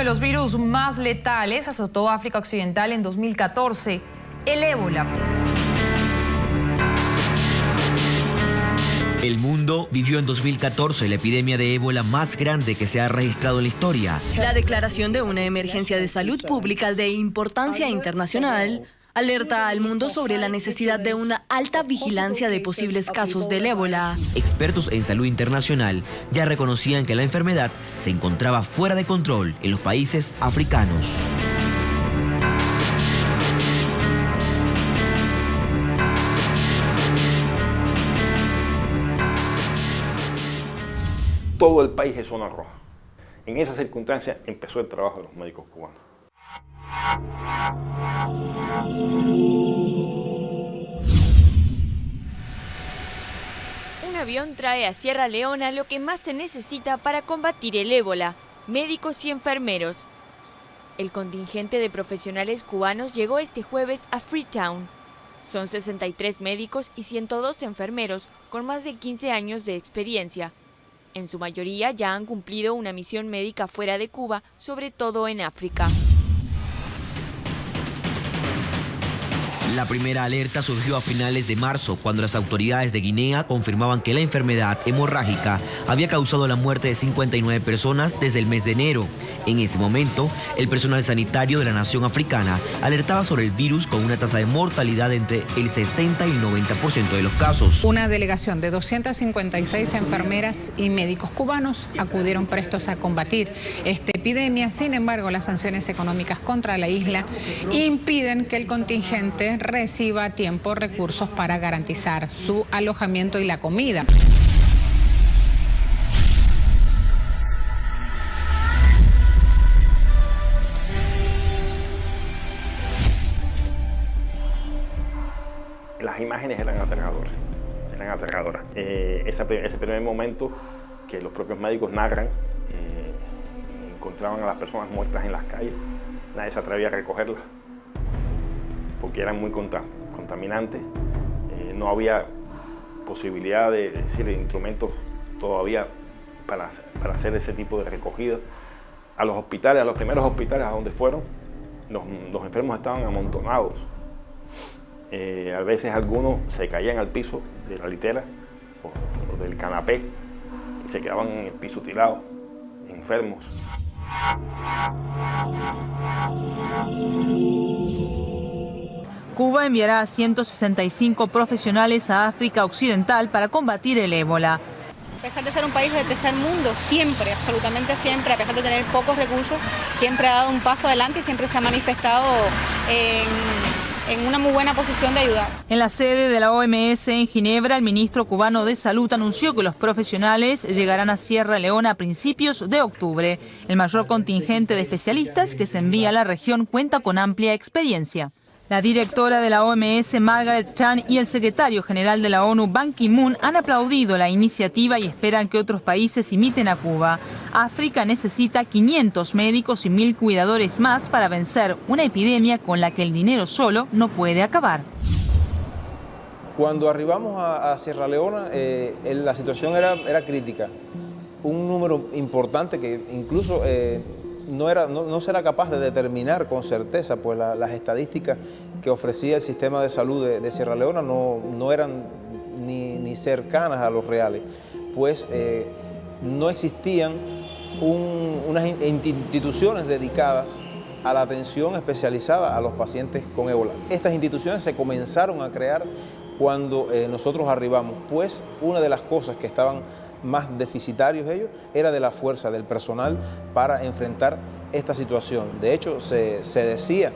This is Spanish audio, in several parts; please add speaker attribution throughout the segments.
Speaker 1: de los virus más letales azotó África Occidental en 2014, el ébola.
Speaker 2: El mundo vivió en 2014 la epidemia de ébola más grande que se ha registrado en la historia.
Speaker 3: La declaración de una emergencia de salud pública de importancia internacional alerta al mundo sobre la necesidad de una alta vigilancia de posibles casos del ébola.
Speaker 2: Expertos en salud internacional ya reconocían que la enfermedad se encontraba fuera de control en los países africanos.
Speaker 4: Todo el país es zona roja. En esas circunstancias empezó el trabajo de los médicos cubanos.
Speaker 5: Un avión trae a Sierra Leona lo que más se necesita para combatir el ébola: médicos y enfermeros. El contingente de profesionales cubanos llegó este jueves a Freetown. Son 63 médicos y 102 enfermeros con más de 15 años de experiencia. En su mayoría ya han cumplido una misión médica fuera de Cuba, sobre todo en África.
Speaker 2: La primera alerta surgió a finales de marzo, cuando las autoridades de Guinea confirmaban que la enfermedad hemorrágica había causado la muerte de 59 personas desde el mes de enero. En ese momento, el personal sanitario de la nación africana alertaba sobre el virus con una tasa de mortalidad entre el 60 y el 90% de los casos.
Speaker 6: Una delegación de 256 enfermeras y médicos cubanos acudieron prestos a combatir esta epidemia. Sin embargo, las sanciones económicas contra la isla impiden que el contingente reciba a tiempo recursos para garantizar su alojamiento y la comida.
Speaker 4: Las imágenes eran aterradoras, ese primer momento que los propios médicos narran, encontraban a las personas muertas en las calles, nadie se atrevía a recogerlas, porque eran muy contaminantes, no había posibilidad de instrumentos todavía para hacer ese tipo de recogida. A los hospitales, a los primeros hospitales a donde fueron, los enfermos estaban amontonados. A veces algunos se caían al piso de la litera o del canapé y se quedaban en el piso tirados, enfermos.
Speaker 1: Cuba enviará a 165 profesionales a África Occidental para combatir el ébola.
Speaker 7: A pesar de ser un país de tercer mundo, siempre, absolutamente siempre, a pesar de tener pocos recursos, siempre ha dado un paso adelante y siempre se ha manifestado en una muy buena posición de ayudar.
Speaker 1: En la sede de la OMS en Ginebra, el ministro cubano de Salud anunció que los profesionales llegarán a Sierra Leona a principios de octubre. El mayor contingente de especialistas que se envía a la región cuenta con amplia experiencia. La directora de la OMS, Margaret Chan, y el secretario general de la ONU, Ban Ki-moon, han aplaudido la iniciativa y esperan que otros países imiten a Cuba. África necesita 500 médicos y 1000 cuidadores más para vencer una epidemia con la que el dinero solo no puede acabar.
Speaker 8: Cuando arribamos a Sierra Leona, la situación era crítica. Un número importante que incluso no se era capaz de determinar con certeza, pues las estadísticas que ofrecía el sistema de salud de Sierra Leona no eran ni cercanas a los reales, pues no existían unas instituciones dedicadas a la atención especializada a los pacientes con ébola. Estas instituciones se comenzaron a crear cuando nosotros arribamos, pues una de las cosas que estaban más deficitarios ellos era de la fuerza del personal para enfrentar esta situación. De hecho, se decía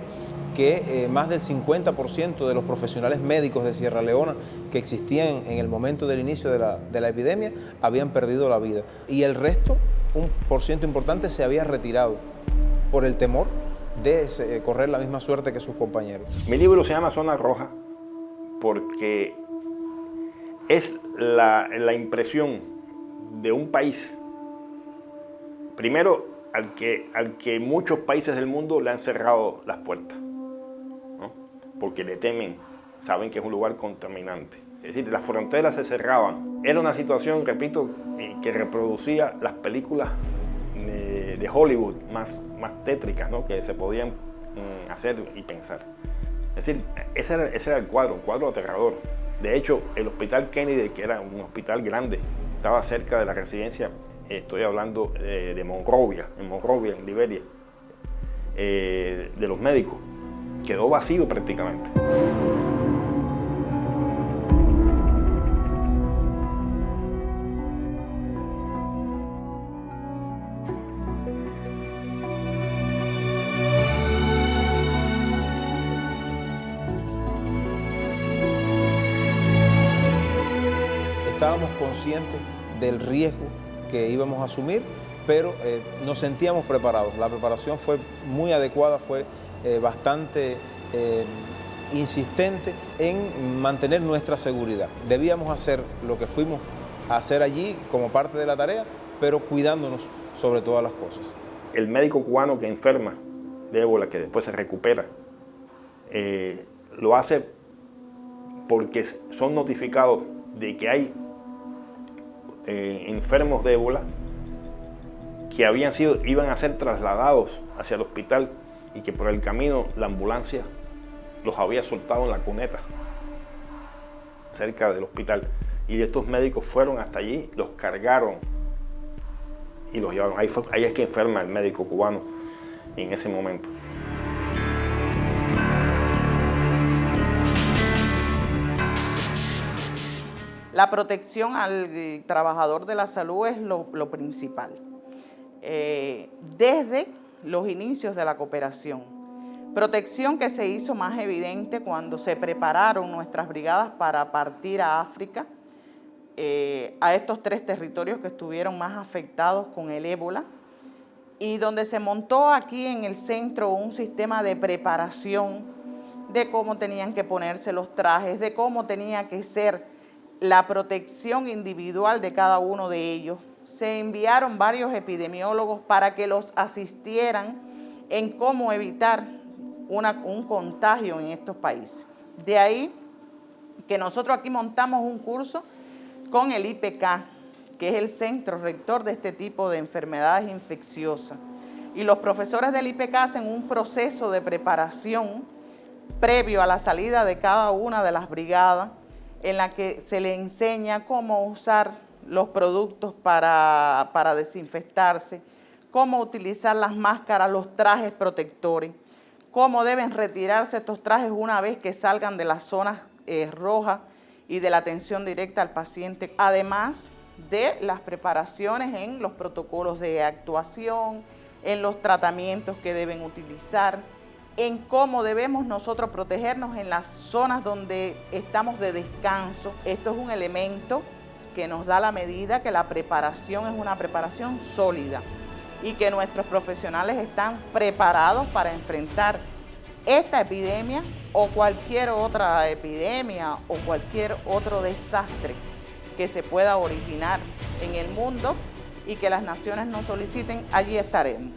Speaker 8: que más del 50% de los profesionales médicos de Sierra Leona que existían en el momento del inicio de la epidemia habían perdido la vida, y el resto, un porciento importante, se había retirado por el temor de correr la misma suerte que sus compañeros.
Speaker 4: Mi libro se llama Zona Roja porque es la impresión de un país, primero al que muchos países del mundo le han cerrado las puertas, ¿no? Porque le temen, saben que es un lugar contaminante. Es decir, las fronteras se cerraban. Era una situación, repito, que reproducía las películas de Hollywood más tétricas, ¿no?, que se podían hacer y pensar. Es decir, ese era el cuadro, un cuadro aterrador. De hecho, el Hospital Kennedy, que era un hospital grande, estaba cerca de la residencia, estoy hablando de Monrovia, en Liberia, de los médicos, quedó vacío prácticamente.
Speaker 8: Estábamos conscientes del riesgo que íbamos a asumir, pero nos sentíamos preparados. La preparación fue muy adecuada, fue bastante insistente en mantener nuestra seguridad. Debíamos hacer lo que fuimos a hacer allí como parte de la tarea, pero cuidándonos sobre todas las cosas.
Speaker 4: El médico cubano que enferma de ébola, que después se recupera, lo hace porque son notificados de que hay enfermos de ébola que iban a ser trasladados hacia el hospital y que por el camino la ambulancia los había soltado en la cuneta cerca del hospital, y estos médicos fueron hasta allí, los cargaron y los llevaron. Ahí es que enferma el médico cubano en ese momento.
Speaker 9: La protección al trabajador de la salud es lo principal. Desde los inicios de la cooperación. Protección que se hizo más evidente cuando se prepararon nuestras brigadas para partir a África, a estos 3 territorios que estuvieron más afectados con el ébola, y donde se montó aquí en el centro un sistema de preparación de cómo tenían que ponerse los trajes, de cómo tenía que ser la protección individual de cada uno de ellos. Se enviaron varios epidemiólogos para que los asistieran en cómo evitar un contagio en estos países. De ahí que nosotros aquí montamos un curso con el IPK, que es el centro rector de este tipo de enfermedades infecciosas. Y los profesores del IPK hacen un proceso de preparación previo a la salida de cada una de las brigadas, en la que se le enseña cómo usar los productos para desinfectarse, cómo utilizar las máscaras, los trajes protectores, cómo deben retirarse estos trajes una vez que salgan de las zonas rojas y de la atención directa al paciente, además de las preparaciones en los protocolos de actuación, en los tratamientos que deben utilizar, en cómo debemos nosotros protegernos en las zonas donde estamos de descanso. Esto es un elemento que nos da la medida que la preparación es una preparación sólida y que nuestros profesionales están preparados para enfrentar esta epidemia o cualquier otra epidemia o cualquier otro desastre que se pueda originar en el mundo y que las naciones nos soliciten. Allí estaremos.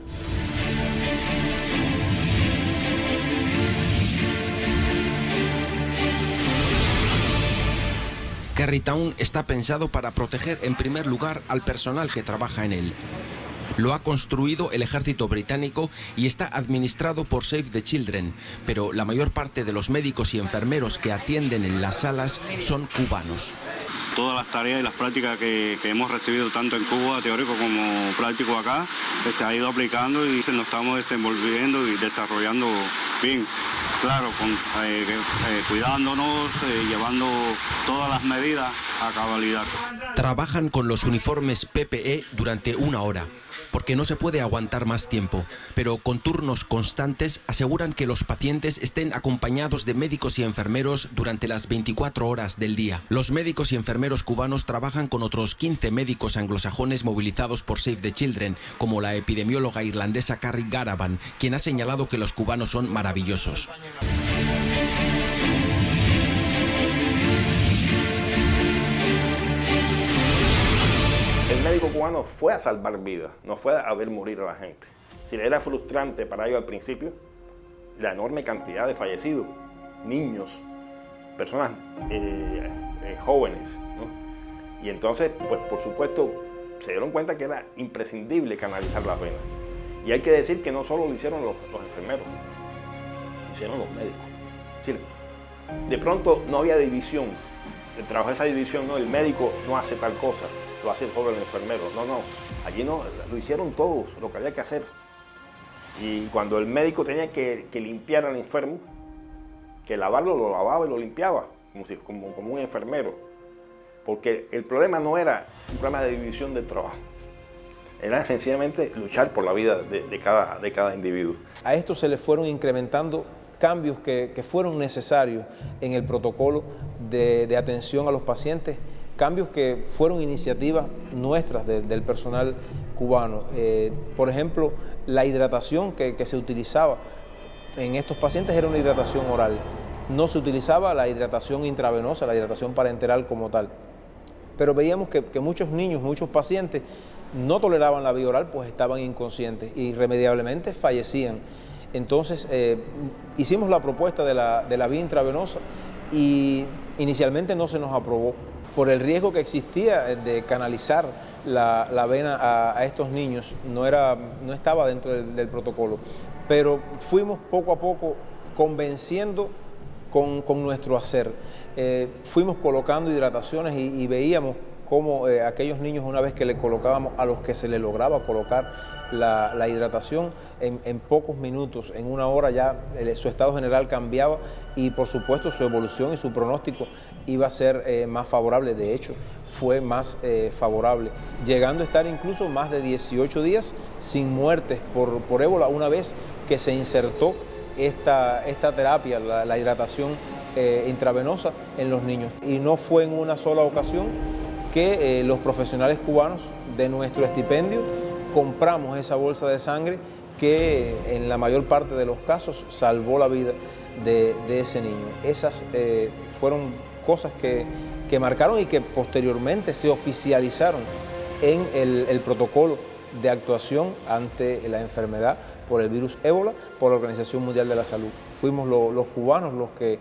Speaker 10: Kerrytown está pensado para proteger en primer lugar al personal que trabaja en él. Lo ha construido el ejército británico y está administrado por Save the Children, pero la mayor parte de los médicos y enfermeros que atienden en las salas son cubanos.
Speaker 11: Todas las tareas y las prácticas que hemos recibido tanto en Cuba, teórico como práctico acá, se ha ido aplicando y nos estamos desenvolviendo y desarrollando bien. Claro, cuidándonos, llevando todas las medidas a cabalidad.
Speaker 10: Trabajan con los uniformes PPE durante 1 hora, porque no se puede aguantar más tiempo, pero con turnos constantes aseguran que los pacientes estén acompañados de médicos y enfermeros durante las 24 horas del día. Los médicos y enfermeros cubanos trabajan con otros 15 médicos anglosajones movilizados por Save the Children, como la epidemióloga irlandesa Carrie Garavan, quien ha señalado que los cubanos son maravillosos.
Speaker 4: El médico cubano fue a salvar vidas, no fue a ver morir a la gente. Si era frustrante para ellos al principio la enorme cantidad de fallecidos, niños, personas jóvenes, ¿no? Y entonces, pues por supuesto, se dieron cuenta que era imprescindible canalizar las venas. Y hay que decir que no solo lo hicieron los enfermeros, lo hicieron los médicos. Es decir, de pronto no había división, el trabajo de esa división, no, el médico no hace tal cosa, lo hace solo el enfermero. No, allí no, lo hicieron todos, lo que había que hacer. Y cuando el médico tenía que limpiar al enfermo, que lavarlo, lo lavaba y lo limpiaba, como un enfermero. Porque el problema no era un problema de división del trabajo, era sencillamente luchar por la vida de cada individuo.
Speaker 8: A esto se le fueron incrementando cambios que fueron necesarios en el protocolo de atención a los pacientes, cambios que fueron iniciativas nuestras del personal cubano. Por ejemplo, la hidratación que se utilizaba en estos pacientes era una hidratación oral. No se utilizaba la hidratación intravenosa, la hidratación parenteral como tal. Pero veíamos que muchos niños, muchos pacientes no toleraban la vía oral, pues estaban inconscientes y irremediablemente fallecían. Entonces hicimos la propuesta de la vía intravenosa y inicialmente no se nos aprobó por el riesgo que existía de canalizar la vena a estos niños. No estaba dentro del protocolo, pero fuimos poco a poco convenciendo con nuestro hacer. Fuimos colocando hidrataciones y veíamos cómo aquellos niños, una vez que le colocábamos, a los que se les lograba colocar la hidratación, en pocos minutos, en una hora ya su estado general cambiaba y por supuesto su evolución y su pronóstico iba a ser más favorable. De hecho, fue más favorable, llegando a estar incluso más de 18 días sin muertes por ébola, una vez que se insertó esta terapia, la hidratación intravenosa en los niños. Y no fue en una sola ocasión que los profesionales cubanos de nuestro estipendio compramos esa bolsa de sangre que en la mayor parte de los casos salvó la vida de ese niño. Esas fueron cosas que marcaron y que posteriormente se oficializaron en el protocolo de actuación ante la enfermedad por el virus ébola por la Organización Mundial de la Salud. Fuimos los cubanos los que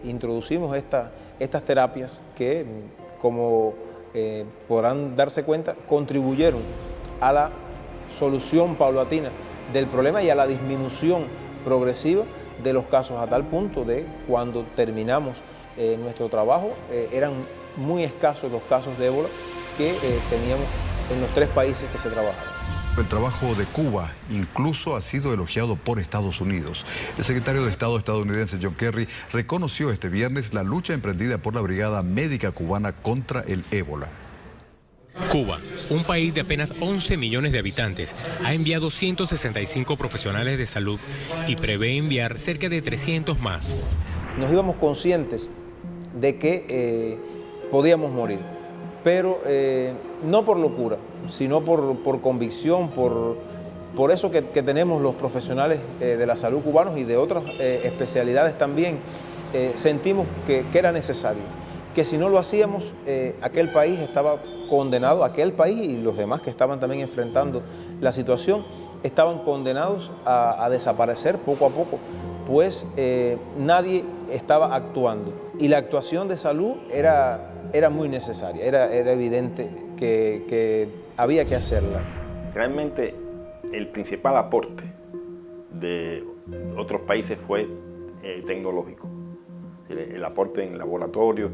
Speaker 8: introducimos estas terapias que, como podrán darse cuenta, contribuyeron a la solución paulatina del problema y a la disminución progresiva de los casos, a tal punto de cuando terminamos nuestro trabajo, eran muy escasos los casos de ébola que teníamos en los 3 países que se trabajaban.
Speaker 12: El trabajo de Cuba incluso ha sido elogiado por Estados Unidos. El secretario de Estado estadounidense John Kerry reconoció este viernes la lucha emprendida por la Brigada Médica Cubana contra el ébola.
Speaker 13: Cuba, un país de apenas 11 millones de habitantes, ha enviado 165 profesionales de salud y prevé enviar cerca de 300 más.
Speaker 8: Nos íbamos conscientes de que podíamos morir, pero no por locura, sino por convicción, por eso que tenemos los profesionales de la salud cubanos y de otras especialidades también. Sentimos que era necesario, que si no lo hacíamos, aquel país estaba condenado, aquel país y los demás que estaban también enfrentando la situación, estaban condenados a desaparecer poco a poco, pues nadie estaba actuando. Y la actuación de salud era muy necesaria, era evidente que había que hacerla.
Speaker 4: Realmente el principal aporte de otros países fue tecnológico, el aporte en laboratorio.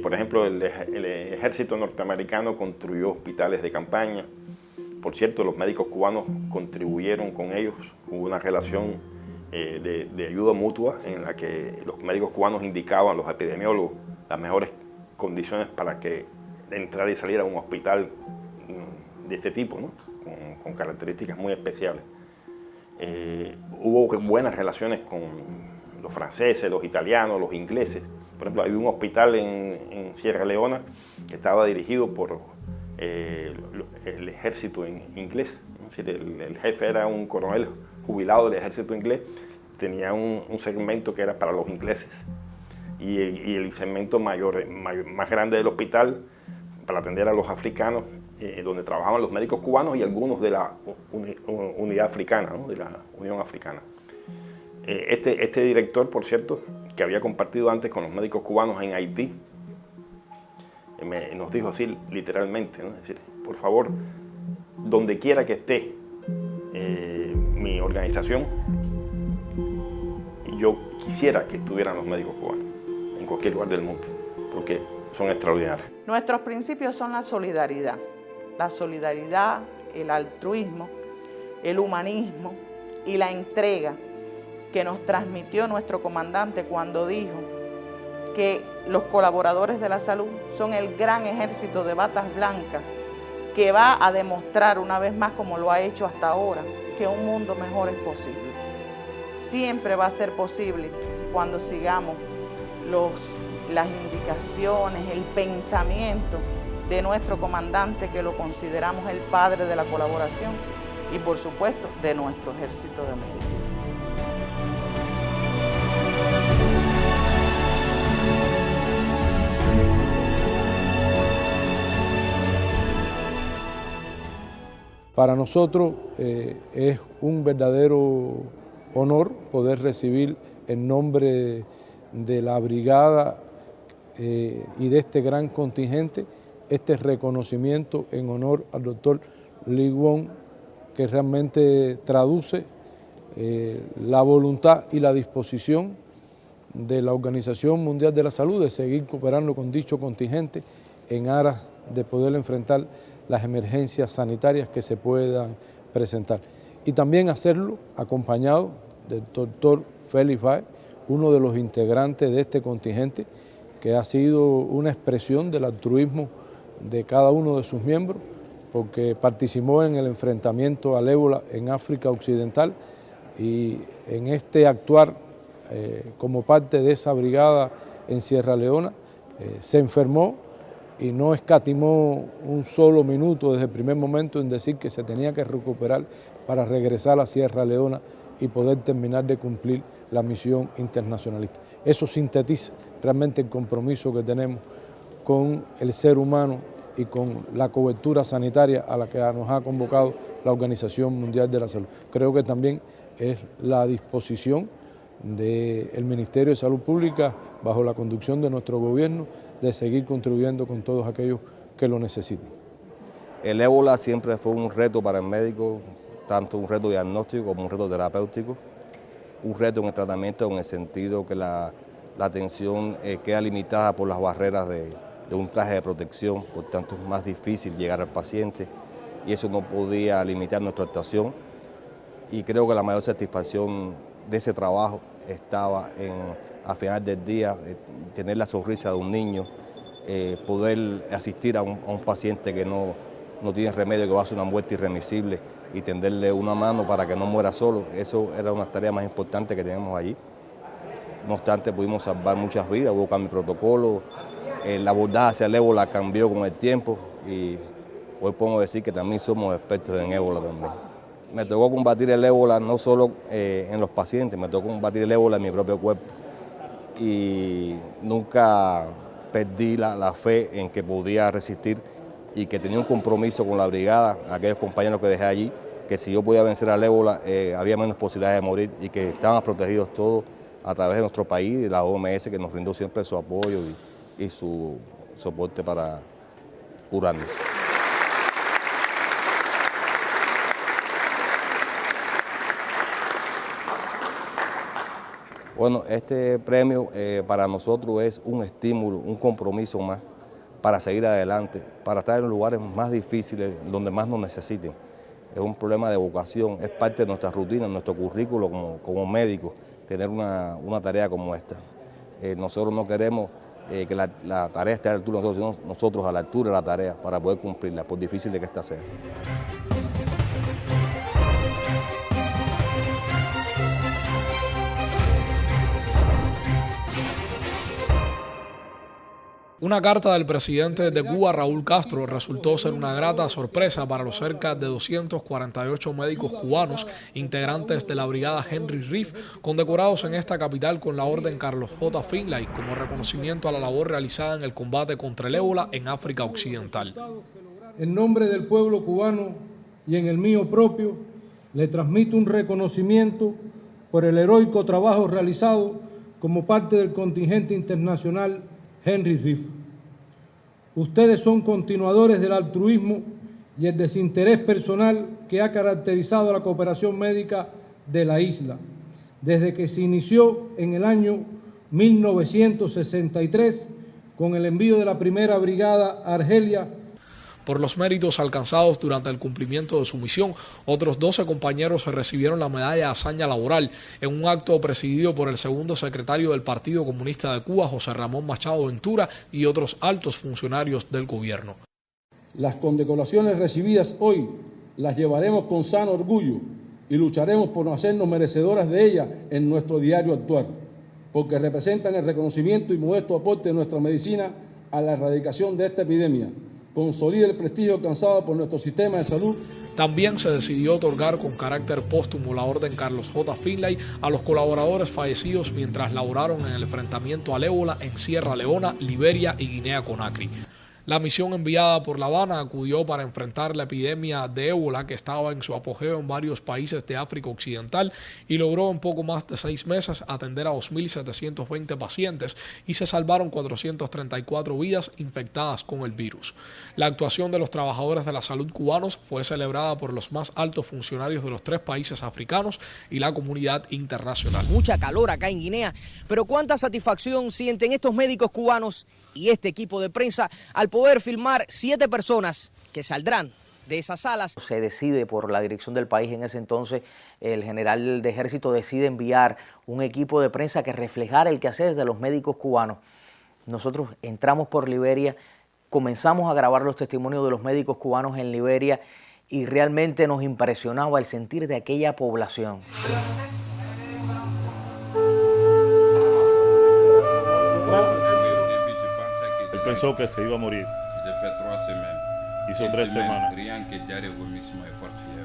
Speaker 4: Por ejemplo, el ejército norteamericano construyó hospitales de campaña. Por cierto, los médicos cubanos contribuyeron con ellos. Hubo una relación de ayuda mutua en la que los médicos cubanos indicaban, los epidemiólogos, las mejores condiciones para que entrar y salir a un hospital de este tipo, ¿no? con características muy especiales. Hubo buenas relaciones con los franceses, los italianos, los ingleses. Por ejemplo, hay un hospital en Sierra Leona que estaba dirigido por el ejército inglés. Es decir, el jefe era un coronel jubilado del ejército inglés, tenía un segmento que era para los ingleses. Y el segmento más grande del hospital para atender a los africanos, donde trabajaban los médicos cubanos y algunos de la unidad africana, ¿no? De la Unión Africana. Este director, por cierto, que había compartido antes con los médicos cubanos en Haití, nos dijo así literalmente, ¿no? Es decir, por favor, donde quiera que esté, mi organización, y yo quisiera que estuvieran los médicos cubanos en cualquier lugar del mundo, porque son extraordinarios.
Speaker 9: Nuestros principios son la solidaridad, el altruismo, el humanismo y la entrega que nos transmitió nuestro comandante cuando dijo que los colaboradores de la salud son el gran ejército de batas blancas que va a demostrar una vez más, como lo ha hecho hasta ahora, que un mundo mejor es posible. Siempre va a ser posible cuando sigamos las indicaciones, el pensamiento de nuestro comandante, que lo consideramos el padre de la colaboración, y por supuesto de nuestro ejército de médicos.
Speaker 8: Para nosotros es un verdadero honor poder recibir en nombre de la brigada y de este gran contingente este reconocimiento en honor al doctor Lee Wong, que realmente traduce la voluntad y la disposición de la Organización Mundial de la Salud de seguir cooperando con dicho contingente en aras de poder enfrentar las emergencias sanitarias que se puedan presentar. Y también hacerlo acompañado del doctor Félix Báez, uno de los integrantes de este contingente, que ha sido una expresión del altruismo de cada uno de sus miembros, porque participó en el enfrentamiento al ébola en África Occidental, y en este actuar como parte de esa brigada en Sierra Leona se enfermó y no escatimó un solo minuto desde el primer momento en decir que se tenía que recuperar para regresar a Sierra Leona y poder terminar de cumplir la misión internacionalista. Eso sintetiza realmente el compromiso que tenemos con el ser humano y con la cobertura sanitaria a la que nos ha convocado la Organización Mundial de la Salud. Creo que también es la disposición del Ministerio de Salud Pública, bajo la conducción de nuestro gobierno, de seguir contribuyendo con todos aquellos que lo necesiten.
Speaker 14: El ébola siempre fue un reto para el médico, tanto un reto diagnóstico como un reto terapéutico, un reto en el tratamiento en el sentido que la atención queda limitada por las barreras de un traje de protección, por tanto es más difícil llegar al paciente y eso no podía limitar nuestra actuación, y creo que la mayor satisfacción de ese trabajo estaba al final del día, tener la sonrisa de un niño, poder asistir a un paciente que no tiene remedio, que va a ser una muerte irremisible, y tenderle una mano para que no muera solo. Eso era una tarea más importante que teníamos allí. No obstante, pudimos salvar muchas vidas, hubo cambio de protocolo, el abordaje hacia el ébola cambió con el tiempo y hoy podemos decir que también somos expertos en ébola también. Me tocó combatir el ébola no solo en los pacientes, me tocó combatir el ébola en mi propio cuerpo. Y nunca perdí la fe en que podía resistir y que tenía un compromiso con la brigada, aquellos compañeros que dejé allí, que si yo podía vencer al ébola había menos posibilidades de morir y que estaban protegidos todos a través de nuestro país y la OMS, que nos brindó siempre su apoyo y su soporte para curarnos. Bueno, este premio para nosotros es un estímulo, un compromiso más para seguir adelante, para estar en lugares más difíciles, donde más nos necesiten. Es un problema de vocación, es parte de nuestra rutina, nuestro currículo como médicos, tener una tarea como esta. Nosotros no queremos que la tarea esté a la altura de nosotros, sino nosotros a la altura de la tarea para poder cumplirla, por difícil de que esta sea.
Speaker 15: Una carta del presidente de Cuba, Raúl Castro, resultó ser una grata sorpresa para los cerca de 248 médicos cubanos integrantes de la brigada Henry Reef, condecorados en esta capital con la orden Carlos J. Finlay como reconocimiento a la labor realizada en el combate contra el ébola en África Occidental.
Speaker 16: En nombre del pueblo cubano y en el mío propio, le transmito un reconocimiento por el heroico trabajo realizado como parte del contingente internacional Henry Reef. Ustedes son continuadores del altruismo y el desinterés personal que ha caracterizado la cooperación médica de la isla, desde que se inició en el año 1963 con el envío de la primera brigada a Argelia.
Speaker 15: Por los méritos alcanzados durante el cumplimiento de su misión, otros 12 compañeros recibieron la medalla de hazaña laboral en un acto presidido por el segundo secretario del Partido Comunista de Cuba, José Ramón Machado Ventura, y otros altos funcionarios del gobierno.
Speaker 16: Las condecoraciones recibidas hoy las llevaremos con sano orgullo y lucharemos por hacernos merecedoras de ellas en nuestro diario actuar, porque representan el reconocimiento y modesto aporte de nuestra medicina a la erradicación de esta epidemia. Consolida el prestigio alcanzado por nuestro sistema de salud.
Speaker 15: También se decidió otorgar con carácter póstumo la Orden Carlos J. Finlay a los colaboradores fallecidos mientras laboraron en el enfrentamiento al ébola en Sierra Leona, Liberia y Guinea-Conakry. La misión enviada por La Habana acudió para enfrentar la epidemia de ébola que estaba en su apogeo en varios países de África Occidental y logró en poco más de 6 meses atender a 2.720 pacientes y se salvaron 434 vidas infectadas con el virus. La actuación de los trabajadores de la salud cubanos fue celebrada por los más altos funcionarios de los 3 países africanos y la comunidad internacional.
Speaker 17: Mucha calor acá en Guinea, pero cuánta satisfacción sienten estos médicos cubanos y este equipo de prensa al poder filmar 7 personas que saldrán de esas salas.
Speaker 18: Se decide por la dirección del país en ese entonces, el general de ejército decide enviar un equipo de prensa que reflejara el quehacer de los médicos cubanos. Nosotros entramos por Liberia, comenzamos a grabar los testimonios de los médicos cubanos en Liberia y realmente nos impresionaba el sentir de aquella población.
Speaker 19: Pensó que se iba a morir. Hizo 3 semanas.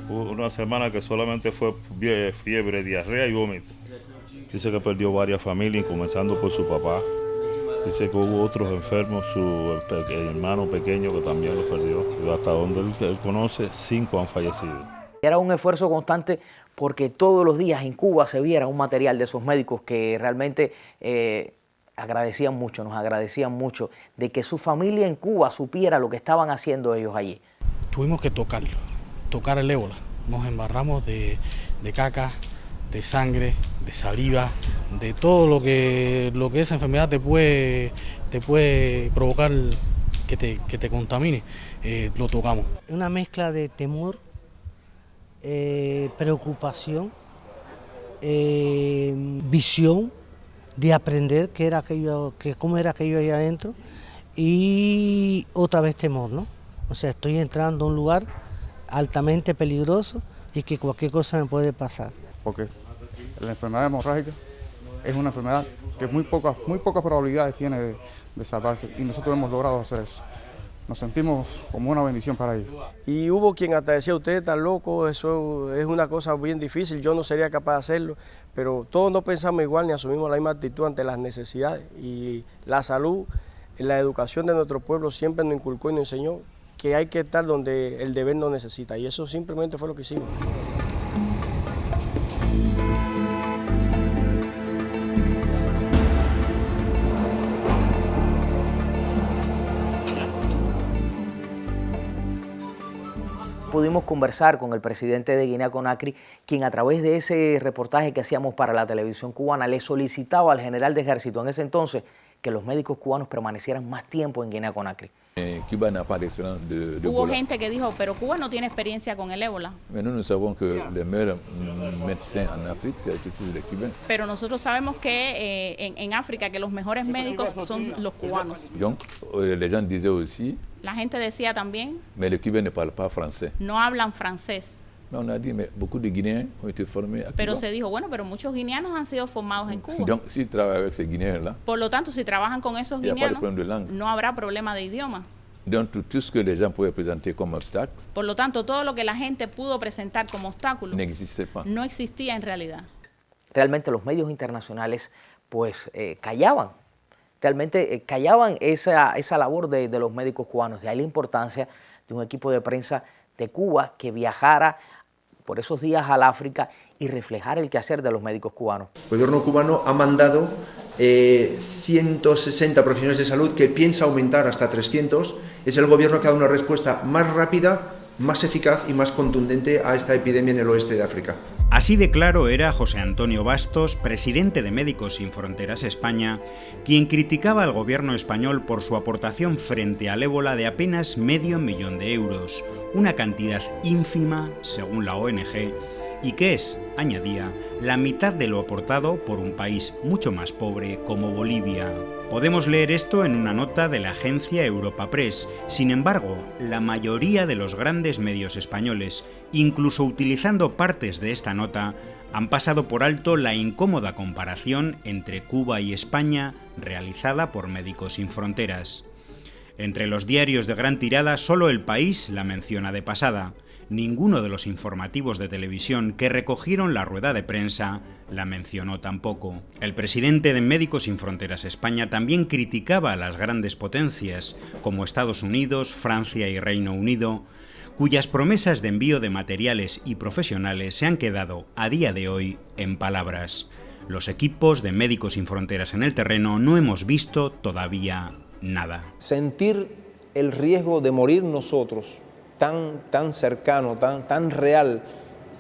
Speaker 19: Una semana que solamente fue fiebre, diarrea y vómito. Dice que perdió varias familias, comenzando por su papá. Dice que hubo otros enfermos, su hermano pequeño que también lo perdió. Hasta donde él conoce, 5 han fallecido.
Speaker 18: Era un esfuerzo constante porque todos los días en Cuba se viera un material de esos médicos que realmente agradecían mucho, nos agradecían mucho de que su familia en Cuba supiera lo que estaban haciendo ellos allí.
Speaker 20: Tuvimos que tocar el ébola. Nos embarramos de caca, de sangre, de saliva, de todo lo que esa enfermedad te puede provocar que te contamine, lo tocamos.
Speaker 21: Una mezcla de temor, preocupación, visión, de aprender cómo era aquello ahí adentro y otra vez temor, ¿no? O sea, estoy entrando a un lugar altamente peligroso y que cualquier cosa me puede pasar.
Speaker 22: Porque la enfermedad hemorrágica es una enfermedad que muy pocas probabilidades tiene de salvarse y nosotros hemos logrado hacer eso. Nos sentimos como una bendición para ellos.
Speaker 23: Y hubo quien hasta decía, usted está loco, eso es una cosa bien difícil, yo no sería capaz de hacerlo, pero todos no pensamos igual ni asumimos la misma actitud ante las necesidades. Y la salud, la educación de nuestro pueblo siempre nos inculcó y nos enseñó que hay que estar donde el deber nos necesita, y eso simplemente fue lo que hicimos.
Speaker 18: Pudimos conversar con el presidente de Guinea-Conakry, quien a través de ese reportaje que hacíamos para la televisión cubana le solicitaba al general de ejército en ese entonces que los médicos cubanos permanecieran más tiempo en Guinea-Conakry.
Speaker 7: Hubo gente que dijo, pero Cuba no tiene experiencia con el ébola. Pero nosotros sabemos que en África que los mejores médicos son los cubanos. La gente decía también, no hablan francés. Pero se dijo, bueno, pero muchos guineanos han sido formados en Cuba. Por lo tanto, si trabajan con esos guineanos, no habrá problema de idioma. Por lo tanto, todo lo que la gente pudo presentar como obstáculo no existía en realidad.
Speaker 18: Realmente los medios internacionales pues callaban. Realmente callaban esa labor de los médicos cubanos. De ahí la importancia de un equipo de prensa de Cuba que viajara por esos días al África y reflejar el quehacer de los médicos cubanos.
Speaker 24: El gobierno cubano ha mandado 160 profesionales de salud que piensa aumentar hasta 300. Es el gobierno que ha dado una respuesta más rápida más eficaz y más contundente a esta epidemia en el oeste de África.
Speaker 2: Así de claro era José Antonio Bastos, presidente de Médicos Sin Fronteras España, quien criticaba al gobierno español por su aportación frente al ébola de apenas $500.000 de euros, una cantidad ínfima según la ONG, y que es, añadía, la mitad de lo aportado por un país mucho más pobre como Bolivia. Podemos leer esto en una nota de la agencia Europa Press. Sin embargo, la mayoría de los grandes medios españoles, incluso utilizando partes de esta nota, han pasado por alto la incómoda comparación entre Cuba y España realizada por Médicos Sin Fronteras. Entre los diarios de gran tirada, solo El País la menciona de pasada. Ninguno de los informativos de televisión que recogieron la rueda de prensa la mencionó tampoco. El presidente de Médicos Sin Fronteras España también criticaba a las grandes potencias, como Estados Unidos, Francia y Reino Unido, cuyas promesas de envío de materiales y profesionales se han quedado, a día de hoy, en palabras. Los equipos de Médicos Sin Fronteras en el terreno no hemos visto todavía nada.
Speaker 8: Sentir el riesgo de morir nosotros tan cercano, tan real,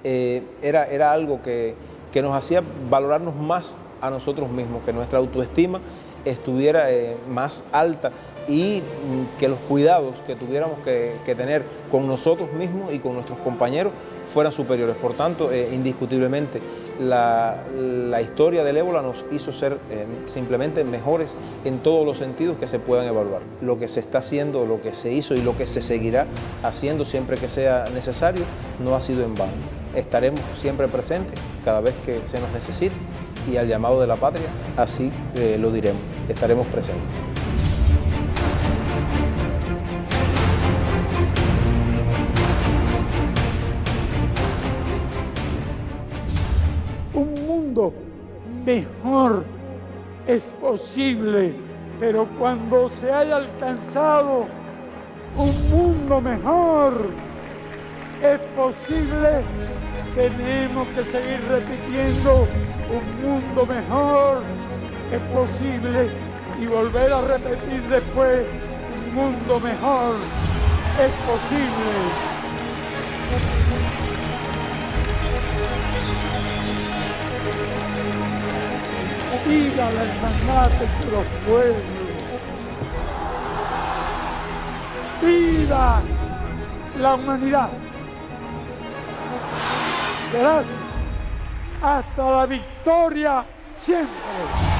Speaker 8: era algo que nos hacía valorarnos más a nosotros mismos, que nuestra autoestima estuviera más alta y que los cuidados que tuviéramos que tener con nosotros mismos y con nuestros compañeros fueran superiores. Por tanto, indiscutiblemente, la historia del ébola nos hizo ser simplemente mejores en todos los sentidos que se puedan evaluar. Lo que se está haciendo, lo que se hizo y lo que se seguirá haciendo siempre que sea necesario no ha sido en vano. Estaremos siempre presentes cada vez que se nos necesite y al llamado de la patria, así lo diremos, estaremos presentes.
Speaker 3: Un mundo mejor es posible, pero cuando se haya alcanzado un mundo mejor es posible, tenemos que seguir repitiendo un mundo mejor es posible y volver a repetir después un mundo mejor es posible. Viva la hermandad entre los pueblos. Viva la humanidad. Gracias. Hasta la victoria siempre.